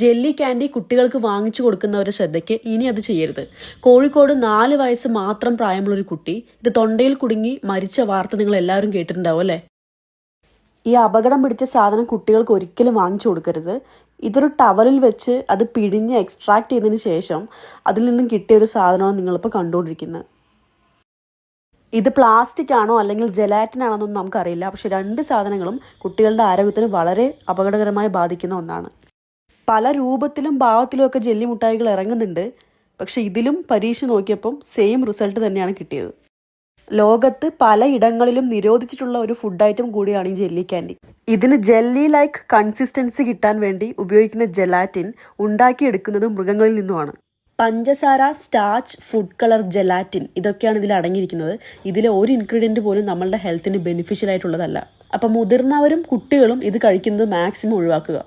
Jelly candy കുട്ടികൾക്ക് വാങ്ങിച്ചു കൊടുക്കുന്നവരുടെ ശ്രദ്ധയ്ക്ക് ഇനി അത് ചെയ്യരുത്. കോഴിക്കോട് 4 വയസ്സ് മാത്രം പ്രായമുള്ളൊരു കുട്ടി ഇത് തൊണ്ടയിൽ കുടുങ്ങി മരിച്ച വാർത്ത നിങ്ങൾ എല്ലാവരും കേട്ടിട്ടുണ്ടാവും അല്ലേ? ഈ അപകടം പിടിച്ച സാധനം കുട്ടികൾക്ക് ഒരിക്കലും വാങ്ങിച്ചു കൊടുക്കരുത്. ഇതൊരു ടവലിൽ വെച്ച് അത് പിഴിഞ്ഞ് എക്സ്ട്രാക്ട് ചെയ്തതിന് ശേഷം അതിൽ നിന്നും കിട്ടിയ ഒരു സാധനമാണ് നിങ്ങളിപ്പോൾ കണ്ടുകൊണ്ടിരിക്കുന്നത്. ഇത് പ്ലാസ്റ്റിക് ആണോ അല്ലെങ്കിൽ ജെലാറ്റിൻ ആണോ എന്നൊന്നും നമുക്കറിയില്ല. പക്ഷെ 2 സാധനങ്ങളും കുട്ടികളുടെ ആരോഗ്യത്തിന് വളരെ അപകടകരമായി ബാധിക്കുന്ന ഒന്നാണ്. പല രൂപത്തിലും ഭാവത്തിലും ഒക്കെ ജെല്ലി മുട്ടായികൾ ഇറങ്ങുന്നുണ്ട്. പക്ഷെ ഇതിലും പരീക്ഷ നോക്കിയപ്പം സെയിം റിസൾട്ട് തന്നെയാണ് കിട്ടിയത്. ലോകത്ത് പലയിടങ്ങളിലും നിരോധിച്ചിട്ടുള്ള ഒരു ഫുഡ് ഐറ്റം കൂടിയാണ് ഈ ജെല്ലി ക്യാൻഡി. ഇതിന് ജെല്ലി ലൈക്ക് കൺസിസ്റ്റൻസി കിട്ടാൻ വേണ്ടി ഉപയോഗിക്കുന്ന ജെലാറ്റിൻ ഉണ്ടാക്കിയെടുക്കുന്നത് മൃഗങ്ങളിൽ നിന്നുമാണ്. പഞ്ചസാര, സ്റ്റാർച്ച്, ഫുഡ് കളർ, ജെലാറ്റിൻ ഇതൊക്കെയാണ് ഇതിൽ അടങ്ങിയിരിക്കുന്നത്. ഇതിലെ ഒരു ഇൻഗ്രീഡിയൻറ്റ് പോലും നമ്മളുടെ ഹെൽത്തിന് ബെനിഫിഷ്യൽ ആയിട്ടുള്ളതല്ല. അപ്പം മുതിർന്നവരും കുട്ടികളും ഇത് കഴിക്കുന്നത് മാക്സിമം ഒഴിവാക്കുക.